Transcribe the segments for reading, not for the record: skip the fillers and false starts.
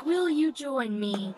Will you join me?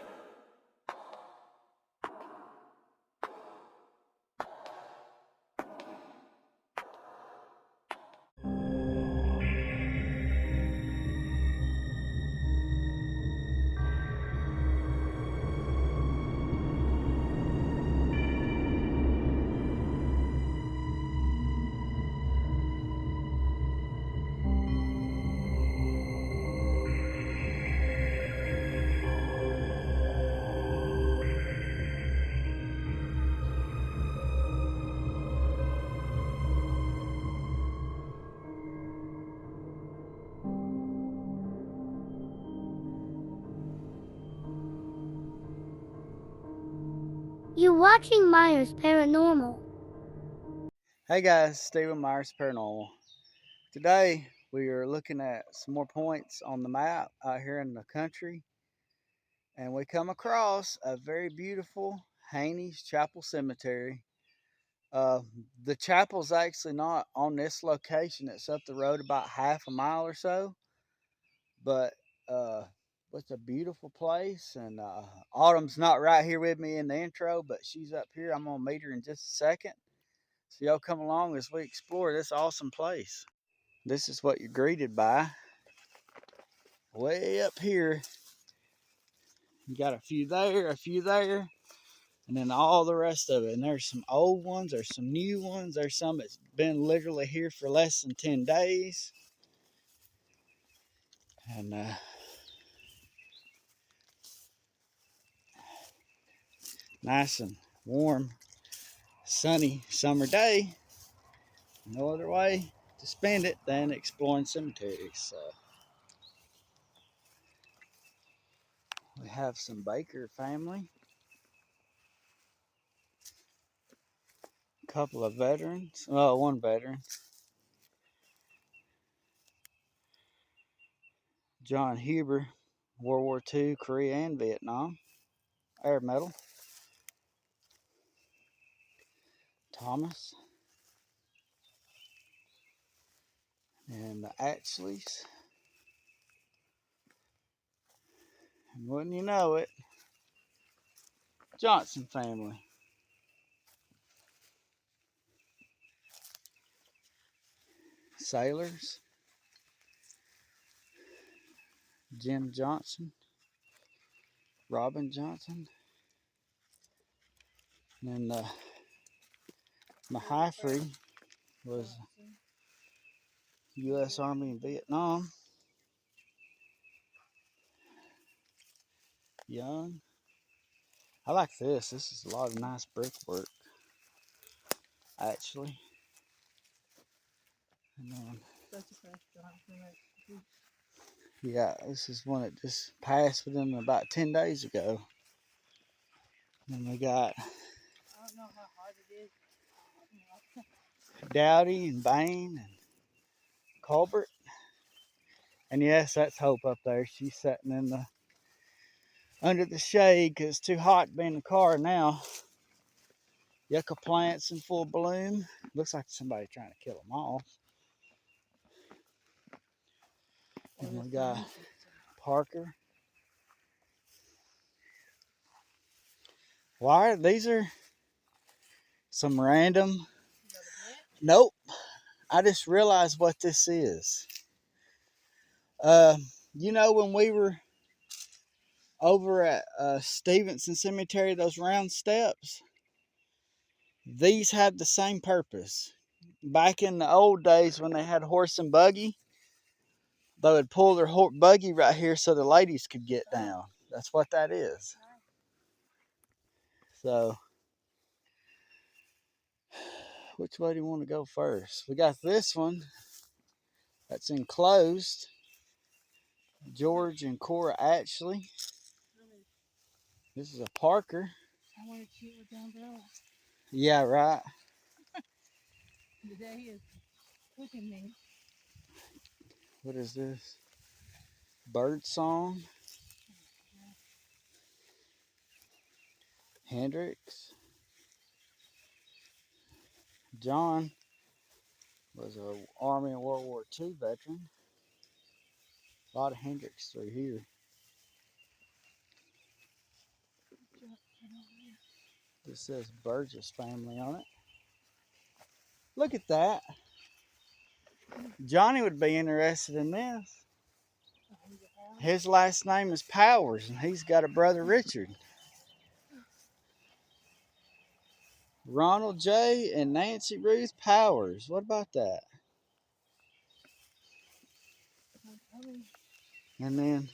You're watching Myers Paranormal. Hey guys, Stephen Myers Paranormal. Today we are looking at some more points on the map out here in the country, and we come across a very beautiful Haney's Chapel Cemetery. Uh, the chapel's actually not on this location; it's up the road about half a mile or so. But uh, it's a beautiful place, and Autumn's not right here with me in the intro, but she's up here. I'm gonna meet her in just a second. So y'all come along as we explore this awesome place. This is what you're greeted by. Way up here, you got a few there, and then all the rest of it. And there's some old ones, there's some new ones, there's some that's been literally here for less than 10 days. And nice and warm, sunny summer day. No other way to spend it than exploring cemeteries. So we have some Baker family, a couple of veterans, well, one veteran, John Huber, World War II, Korea, and Vietnam, air medal. Thomas and the Ashleys. And wouldn't you know it, Johnson family. Sailors, Jim Johnson, Robin Johnson, and then Mahaffrey was U.S. Army in Vietnam. Young. I like this. This is a lot of nice brickwork, actually. And then, yeah, this is one that just passed within about 10 days ago. And then we got Dowdy and Bain and Colbert. And yes, that's Hope up there. She's sitting in the under the shade because it's too hot to be in the car now. Yucca plants in full bloom. Looks like somebody trying to kill them all. And we got Parker. Why? These are some random. Nope. I just realized what this is. Uh, when we were over at Stevenson Cemetery, those round steps, these had the same purpose. Back in the old days when they had horse and buggy, they would pull their buggy right here so the ladies could get down. That's what that is. So, which way do you want to go first? We got this one that's enclosed. George and Cora Ashley. This is a Parker. I want to shoot with the umbrella. Yeah, right. Today is cooking me. What is this? Bird song. Hendrix. John was an Army and World War II veteran. A lot of Hendrix through here. This says Burgess family on it. Look at that. Johnny would be interested in this. His last name is Powers, and he's got a brother Richard. Ronald J. and Nancy Ruth Powers. What about that? And then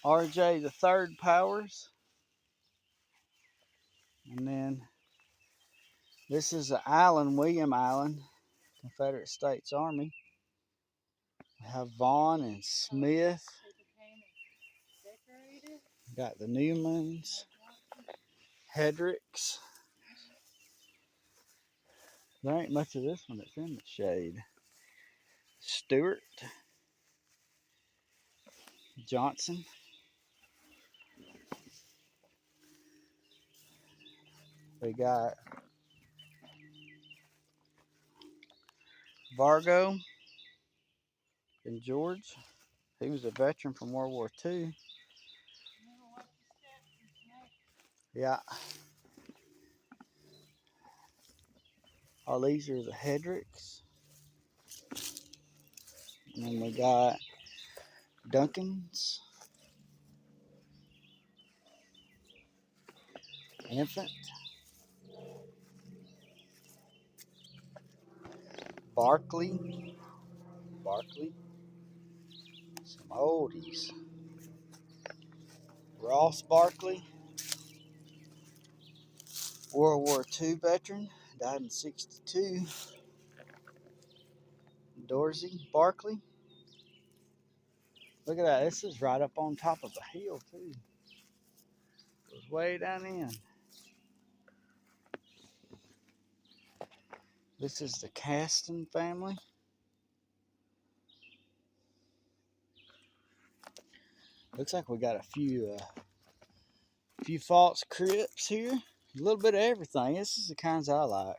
RJ the third Powers. And then this is an island, William Island, Confederate States Army. We have Vaughn and Smith. Got the Newmans, Hedricks. There ain't much of this one that's in the shade. Stewart, Johnson. We got Vargo and George. He was a veteran from World War II. Yeah. All these are the Hedricks. And then we got Duncans, Infant, Barkley, some oldies. Ross Barkley, World War II veteran, died in '62. Dorsey Barkley. Look at that. This is right up on top of a hill, too. It was way down in. This is the Caston family. Looks like we got a few false crypts here. A little bit of everything. This is the kinds I like.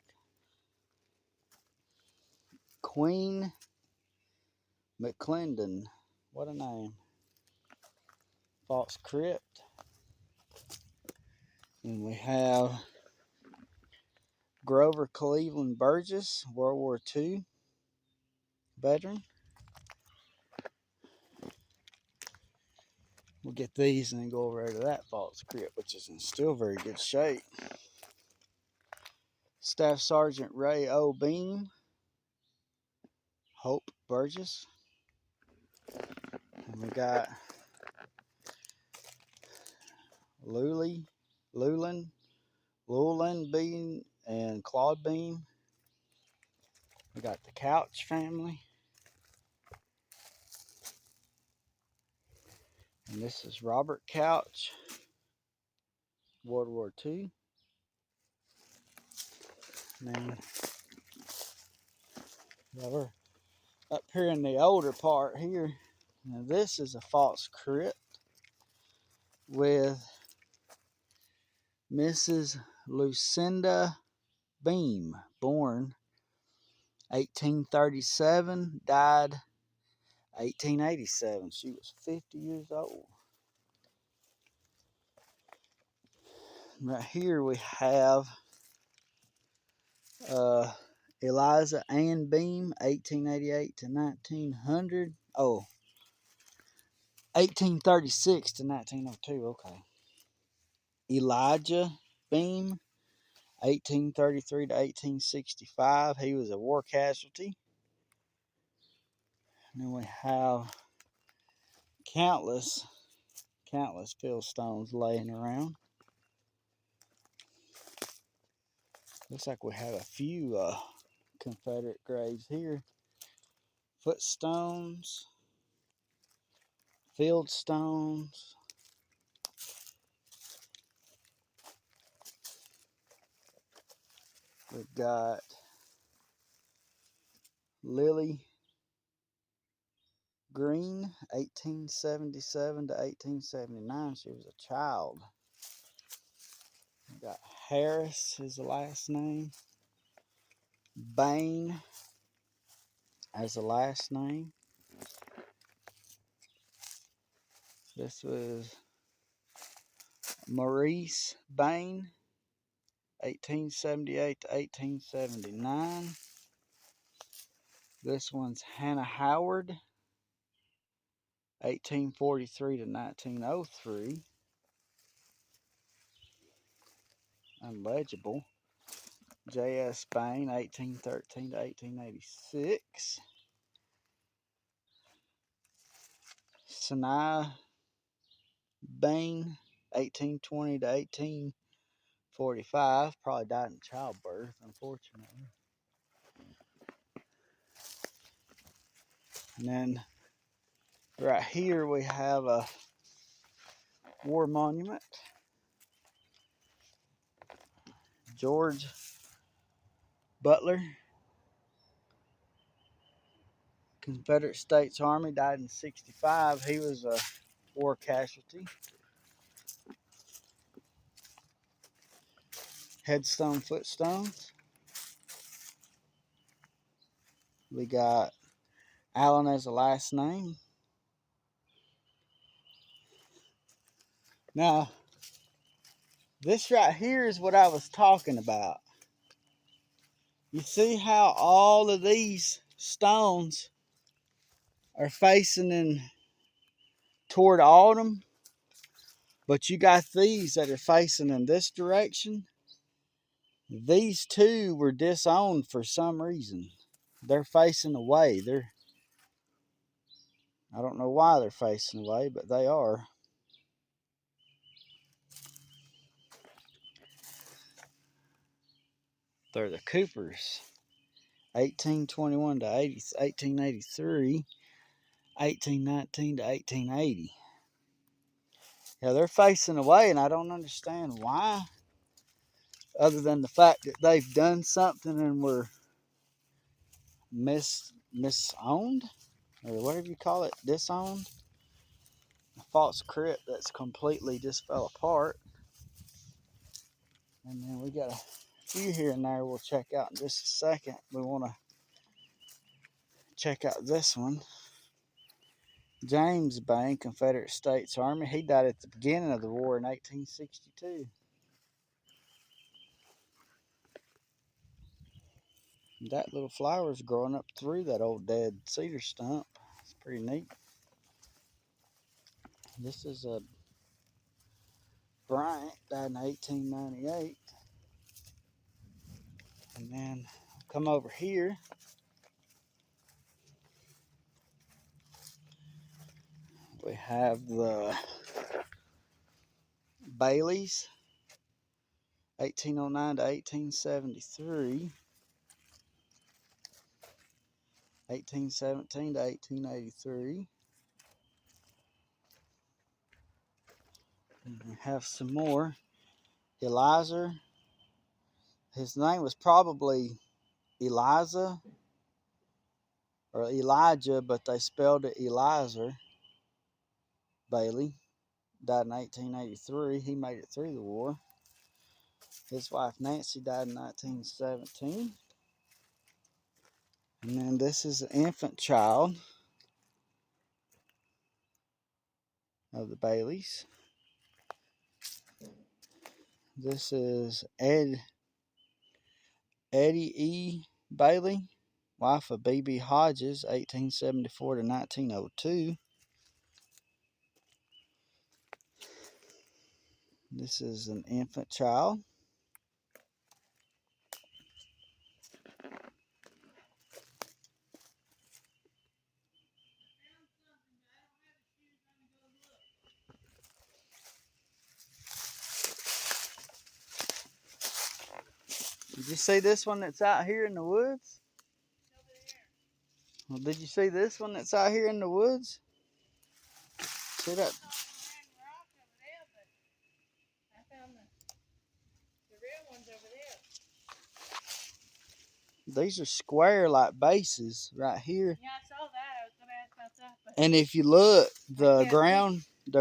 Queen McClendon. What a name. False crypt. And we have Grover Cleveland Burgess, World War II veteran. We'll get these and then go over to that false crypt, which is in still very good shape. Staff Sergeant Ray O. Beam, Hope Burgess. And we got Llewellyn Beam, and Claude Beam. We got the Couch family. And this is Robert Couch, World War II. Now, we're up here in the older part here. Now this is a false crypt with Mrs. Lucinda Beam, born 1837, died 1887. She was 50 years old. Right here we have Eliza Ann Beam, 1888 to 1900. Oh, 1836 to 1902. Okay. Elijah Beam, 1833 to 1865. He was a war casualty. And then we have countless fieldstones laying around. Looks like we have a few Confederate graves here. Footstones, fieldstones. We've got Lily Green, 1877 to 1879. She was a child. We've got Harris is the last name. Bain as the last name. This was Maurice Bain, 1878 to 1879. This one's Hannah Howard, 1843 to 1903. Unlegible. J.S. Bain, 1813 to 1886. Sinai Bain, 1820 to 1845. Probably died in childbirth, unfortunately. And then right here we have a war monument. George Butler, Confederate States Army, died in 65. He was a war casualty. Headstone, footstones. We got Allen as a last name. Now, this right here is what I was talking about. You see how all of these stones are facing in toward autumn, but you got these that are facing in this direction. These two were disowned for some reason. They're facing away. I don't know why they're facing away, but they are. They're the Coopers. 1821 to 1883, 1819 to 1880. Yeah, they're facing away, and I don't understand why, other than the fact that they've done something and were misowned, or whatever you call it, disowned. A false crypt that's completely just fell apart. And then we got a few here and there we'll check out in just a second. We want to check out this one. James Bain, Confederate States Army. He died at the beginning of the war in 1862. That little flower is growing up through that old dead cedar stump. It's pretty neat. This is a Bryant, died in 1898. And then come over here. We have the Baileys, 1809 to 1873. 1817 to 1883. And we have some more. Eliza. His name was probably Eliza or Elijah, but they spelled it Eliza Bailey. Died in 1883. He made it through the war. His wife Nancy died in 1917. And then this is an infant child of the Baileys. This is Eddie E. Bailey, wife of B.B. Hodges, 1874 to 1902. This is an infant child. Did you see this one that's out here in the woods? Well, did you see this one that's out here in the woods? See that? These are square like bases right here. Yeah, I saw that. I was going to ask about that. And if you look, the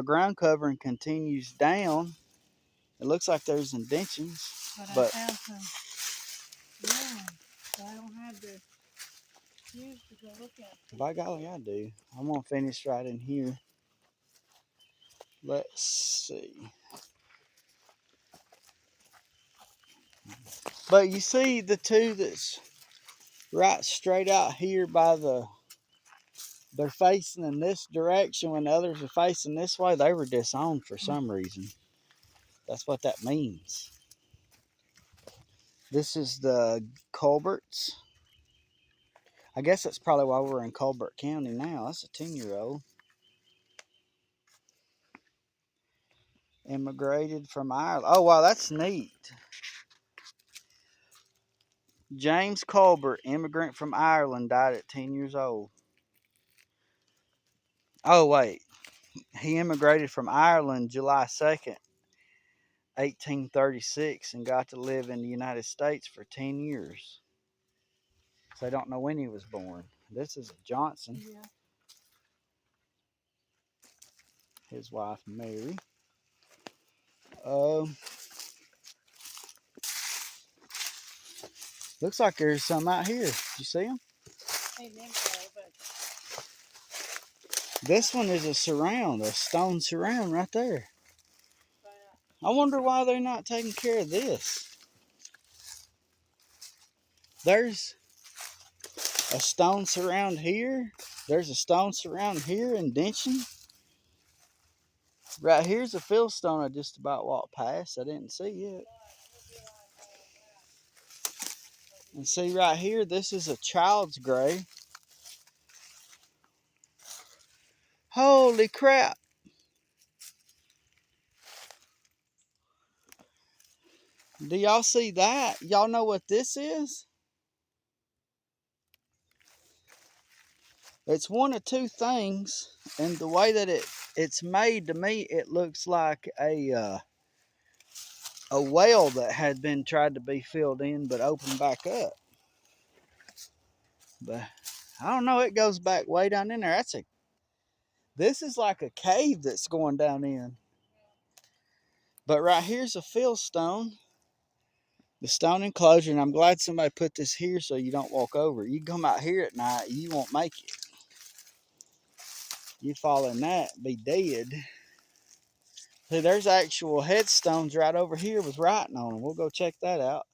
ground covering continues down. It looks like there's indentions, but I found some. Yeah, so I don't have the shoes to go look at. by golly, I do. I'm gonna finish right in here. Let's see. But you see the two that's right straight out here by they're facing in this direction when the others are facing this way. They were disowned for some reason. That's what that means. This is the Colberts. I guess that's probably why we're in Colbert County now. That's a 10-year-old. Immigrated from Ireland. Oh, wow, that's neat. James Colbert, immigrant from Ireland, died at 10 years old. Oh, wait. He immigrated from Ireland July 2nd, 1836, and got to live in the United States for 10 years. So they don't know when he was born. This is Johnson. Yeah. His wife, Mary. Um, looks like there's some out here. You see them? Ain't them so, but This one is a surround, a stone surround right there. but I wonder why they're not taking care of this. There's a stone surround here. There's a stone surround here in Denton. Right here's a fieldstone I just about walked past. I didn't see it. And see right here, this is a child's grave. Holy crap. Do y'all see that? Y'all know what this is? It's one of two things, and the way that it's made, to me, it looks like a well that had been tried to be filled in but opened back up. But I don't know, it goes back way down in there. This is like a cave that's going down in. But right here's a fieldstone, the stone enclosure, and I'm glad somebody put this here so you don't walk over. You come out here at night, you won't make it. You fall in that, be dead. See, there's actual headstones right over here with writing on them. We'll go check that out.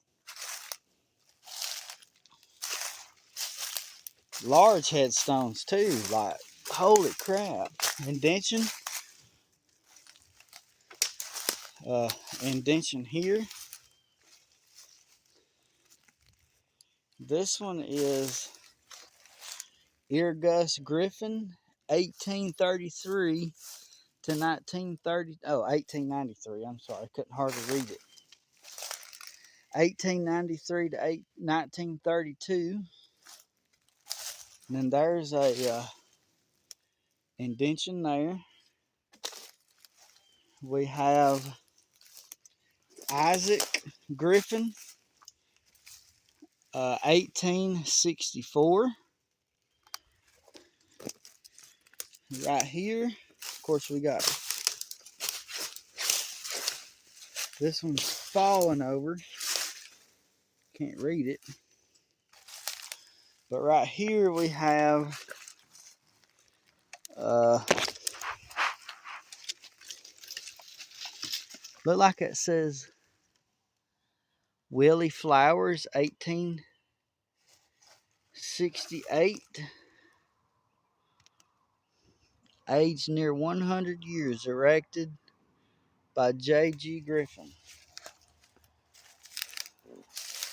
Large headstones too, like holy crap. Indention. Indention here. This one is Irgus Griffin, 1833 to 1930. Oh, 1893. I'm sorry, I couldn't hardly read it. 1893 to 1932. And then there's a indention there. We have Isaac Griffin, 1864. Right here, of course, we got this one's falling over. Can't read it. But right here we have look like it says Willie Flowers, 1868. Aged near 100 years, erected by J.G. Griffin.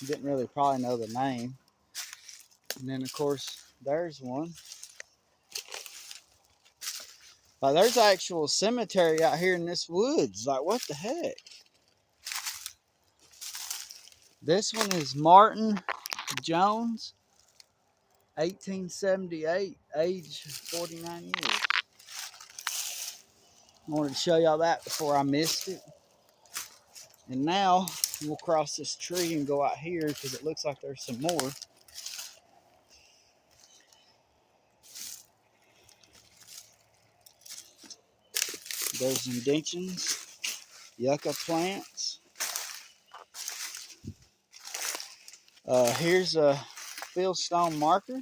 Didn't really probably know the name. And then, of course, there's one. Like, there's actual cemetery out here in this woods. Like, what the heck? This one is Martin Jones, 1878, age 49 years. I wanted to show y'all that before I missed it. And now we'll cross this tree and go out here because it looks like there's some more. There's indentions, yucca plants. Here's a fieldstone marker.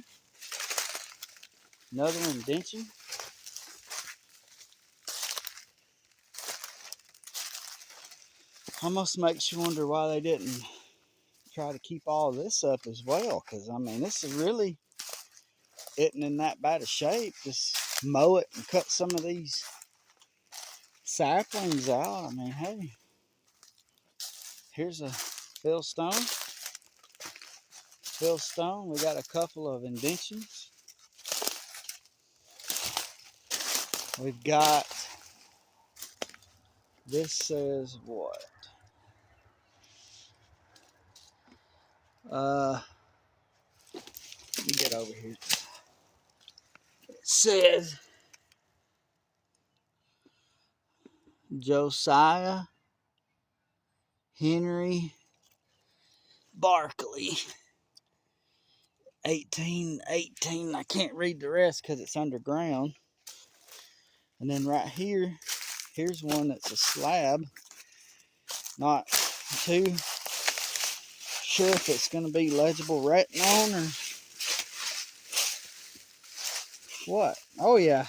Another indention. Almost makes you wonder why they didn't try to keep all this up as well, because I mean, this is really isn't in that bad a shape. Just mow it and cut some of these saplings out. I mean, hey, here's a fill stone. We got a couple of indentions. We've got, this says what? Let me get over here. It says Josiah Henry Barkley, 1818. I can't read the rest because it's underground. And then right here, here's one that's a slab. Not too sure if it's going to be legible writing on or what. Oh yeah.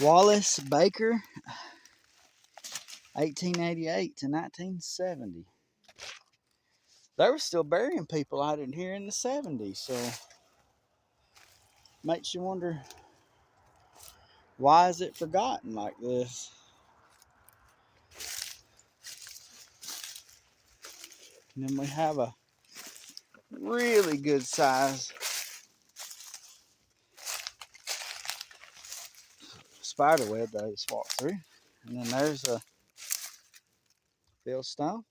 Wallace Baker, 1888 to 1970. They were still burying people out in here in the 70s, so makes you wonder, why is it forgotten like this? And then we have a really good size spider web that I just walked through. And then there's a fieldstone.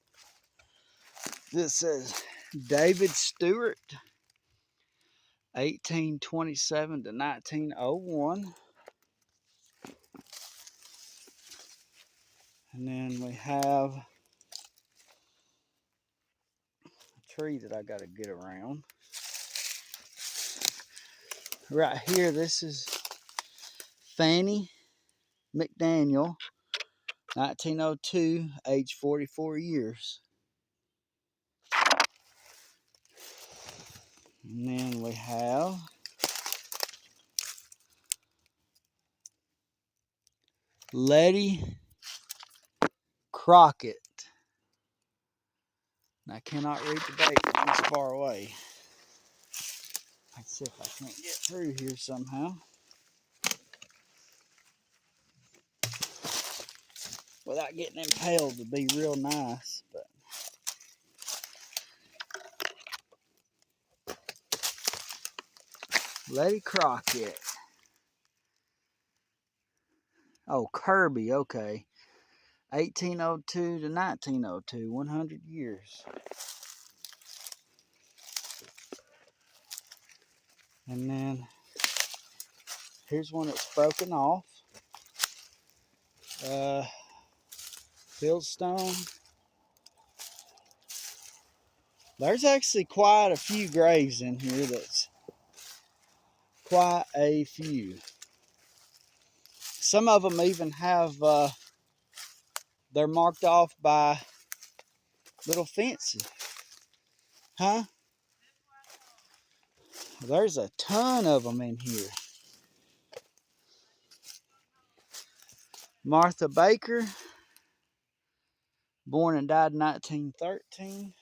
This says David Stewart, 1827 to 1901. And then we have a tree that I got to get around. Right here, this is Fanny McDaniel, 1902, age 44 years. And then we have Letty Crockett. And I cannot read the date from this far away. Let's see if I can't get through here somehow without getting impaled. Would be real nice, but Letty Crockett. Oh, Kirby, okay. 1802 to 1902, 100 years. And then here's one that's broken off. Fieldstone. There's actually quite a few graves in here. That's quite a few. Some of them even have, they're marked off by little fences. Huh? There's a ton of them in here. Martha Baker, born and died in 1913.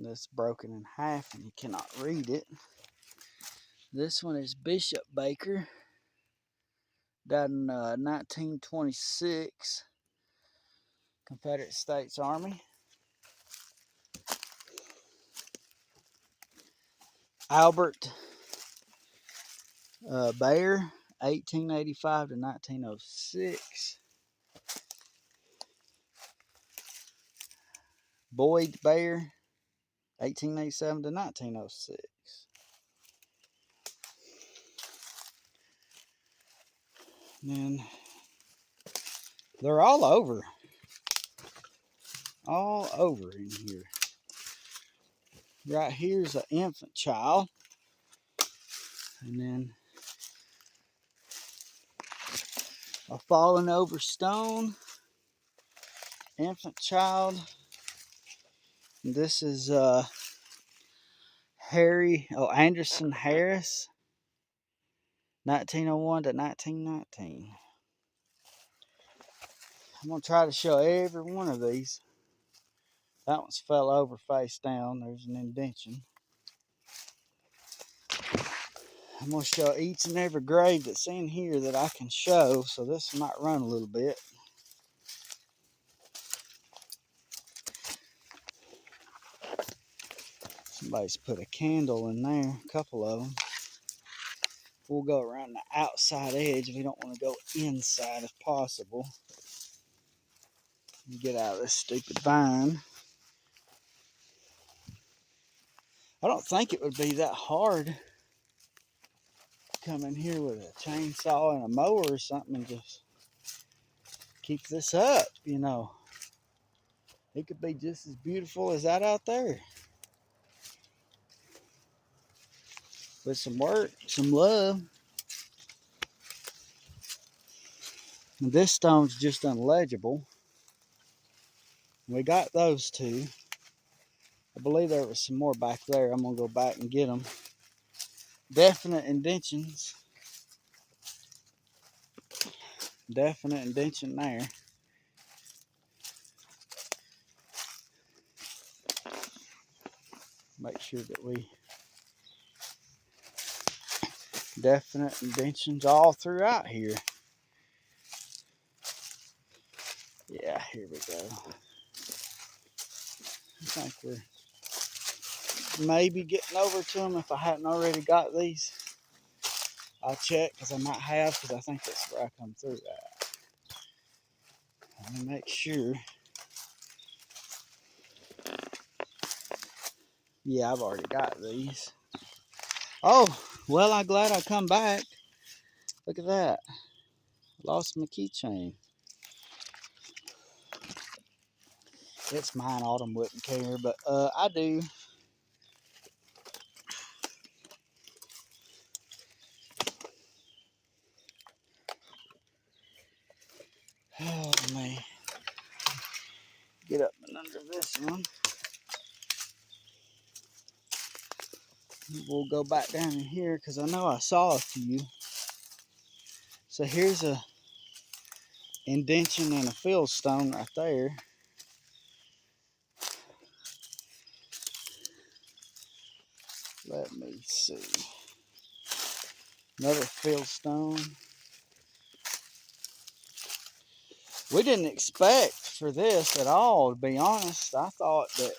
That's broken in half and you cannot read it. This one is Bishop Baker, died in 1926, Confederate States Army. Albert Bayer, 1885 to 1906. Boyd Bayer, 1887 to 1906. And then they're all over in here. Right here's an infant child. And then a fallen over stone, infant child, And this is Anderson Harris, 1901 to 1919. I'm going to try to show every one of these. That one's fell over face down. There's an indention. I'm going to show each and every grave that's in here that I can show, so this might run a little bit. Somebody's put a candle in there, a couple of them. We'll go around the outside edge. We don't want to go inside if possible. Get out of this stupid vine. I don't think it would be that hard to come in here with a chainsaw and a mower or something and just keep this up, you know. It could be just as beautiful as that out there. With some work, some love. And this stone's just unlegible. We got those two. I believe there was some more back there. I'm going to go back and get them. Definite indentions. Definite indention there. Make sure that we definite indentions all throughout here. Yeah, here we go. I think we're maybe getting over to them. If I hadn't already got these, I'll check because I might have, because I think that's where I come through at. Let me make sure. Yeah, I've already got these. Oh, well, I'm glad I come back. Look at that. Lost my keychain. It's mine. Autumn wouldn't care, but I do. Oh, man. Get up and under this one. We'll go back down in here because I know I saw a few. So here's a indention and a fieldstone right there. Let me see. Another fieldstone. We didn't expect for this at all, to be honest. I thought that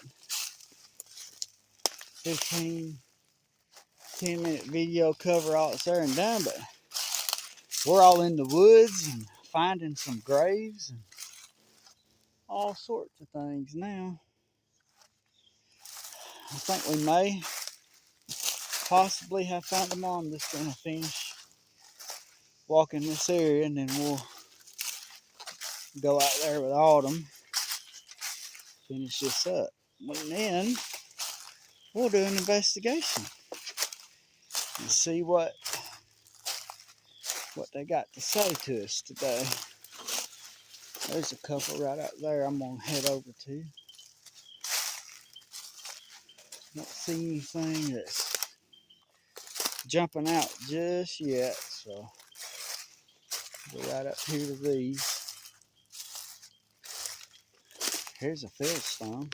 10-minute video cover all that's there and done, but we're all in the woods and finding some graves and all sorts of things now. I think we may possibly have found them all. I'm just going to finish walking this area and then we'll go out there with Autumn, finish this up, and then we'll do an investigation and see what they got to say to us today. There's a couple right out there I'm going to head over to. Don't see anything that's jumping out just yet, so go right up here to these. Here's a fieldstone.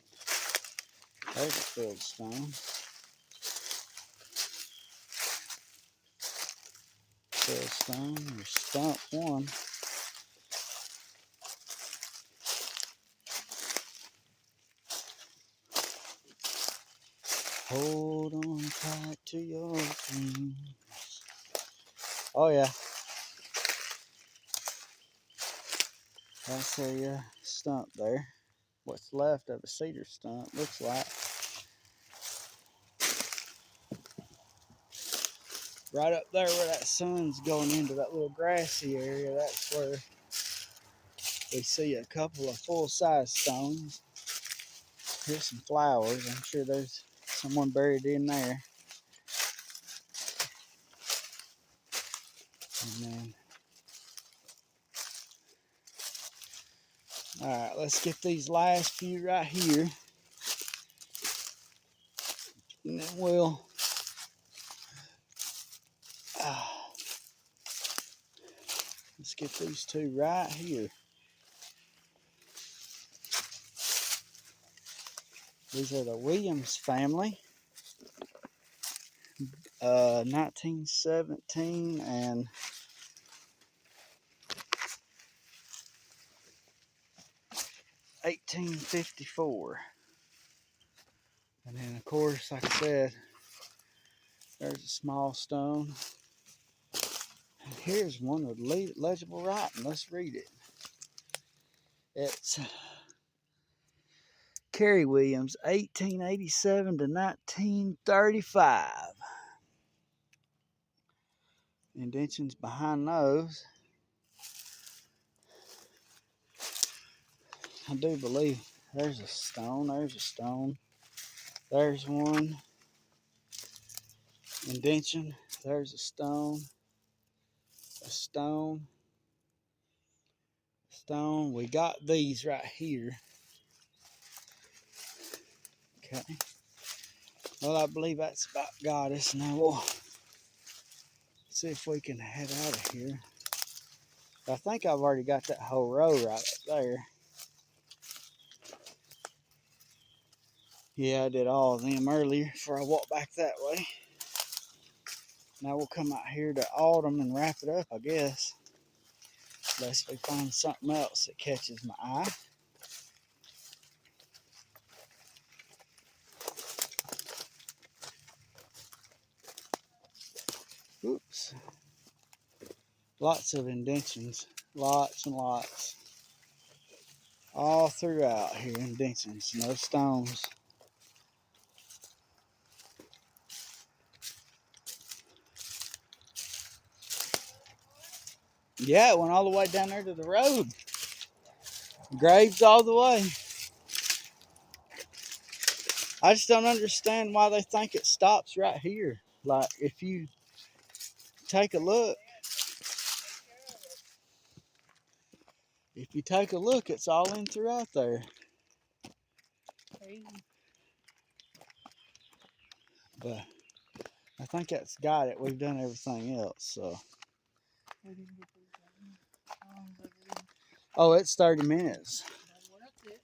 There's a fieldstone. Fieldstone, there's stump one. Hold on tight to your dreams. Oh yeah. That's a stump there. What's left of a cedar stump, looks like. Right up there where that sun's going into that little grassy area, that's where we see a couple of full-size stones. Here's some flowers. I'm sure there's someone buried in there. And then, all right, let's get these last few right here. And then we'll let's get these two right here. These are the Williams family. 1917 and 1854. And then, of course, like I said, there's a small stone. And here's one with legible writing. Let's read it. It's Carrie Williams, 1887 to 1935. Indentions behind those. I do believe there's a stone. There's a stone. There's one. Indention. There's a stone. A stone. Stone. We got these right here. Okay. Well, I believe that's about got us. Now we'll see if we can head out of here. I think I've already got that whole row right up there. Yeah, I did all of them earlier before I walked back that way. Now we'll come out here to autumn and wrap it up, I guess. Unless we find something else that catches my eye. Oops. Lots of indentions. Lots and lots. All throughout here, indentions. No stones. Yeah, it went all the way down there to the road. Graves all the way. I just don't understand why they think it stops right here. Like, if you take a look, it's all in throughout there. Crazy. But I think that's got it. We've done everything else, so. We didn't get these done. How long has it been? Oh, it's 30 minutes. That's what I said.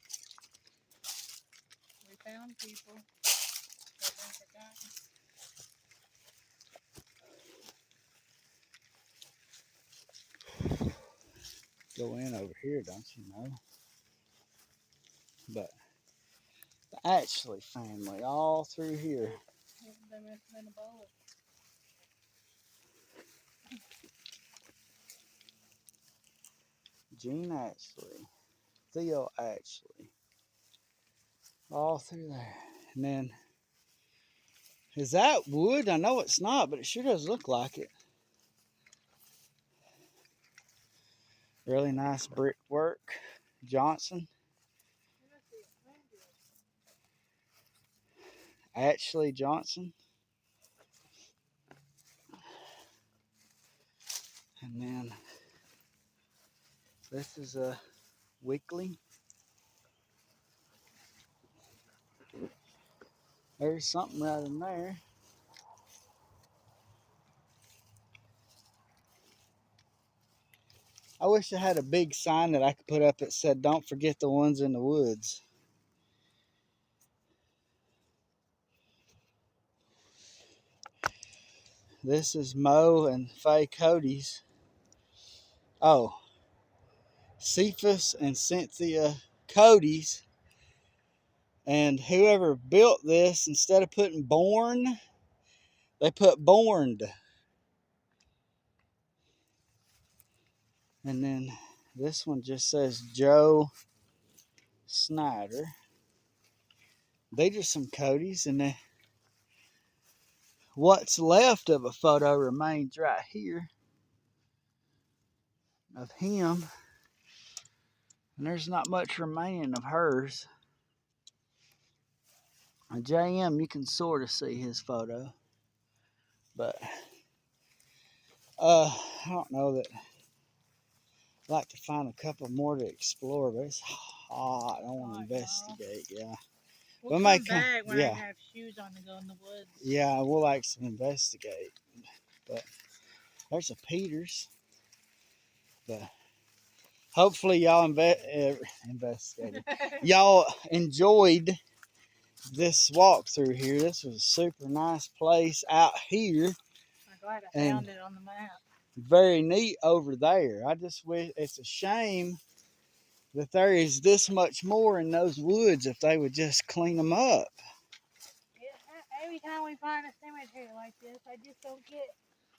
We found people. They've been forgotten. Go in over here, don't you know? But the Ashley family all through here. They must have been a bowl. Gene Ashley, Theo Ashley, all through there. And then, is that wood? I know it's not, but it sure does look like it. Really nice brickwork. Johnson. Ashley Johnson. And then this is a weekly. There's something right in there. I wish I had a big sign that I could put up that said, "Don't forget the ones in the woods." This is Mo and Faye Cody's. Oh, Cephas and Cynthia Cody's. And whoever built this, instead of putting born, they put borned. And then this one just says Joe Snyder. These are some Cody's, and what's left of a photo remains right here of him. And there's not much remaining of hers. And JM, you can sort of see his photo. But I don't know that I'd like to find a couple more to explore, but it's hot. I want to investigate, yeah. We'll may come back when I yeah. have shoes on to go in the woods. Yeah, we'll like to investigate. But there's a Peters. But hopefully y'all investigated. Y'all enjoyed this walk through here. This was a super nice place out here. I'm glad I And found it on the map. very neat over there. I just wish, it's a shame that there is this much more in those woods if they would just clean them up. Every time we find a cemetery like this, I just don't get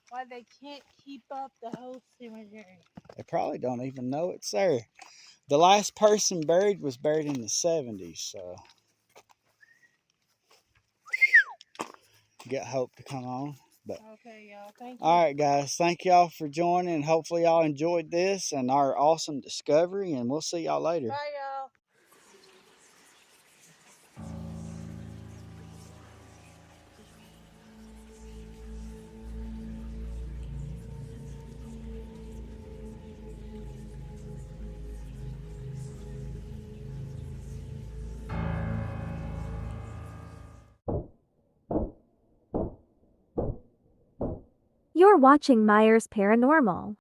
why they can't keep up the whole cemetery. They probably don't even know it's there. The last person buried was buried in the 70s, so get hope to come on. But okay, y'all. Thank you. all right, guys. Thank y'all for joining. Hopefully y'all enjoyed this and our awesome discovery, and we'll see y'all later. Bye, y'all. You're watching Myers Paranormal.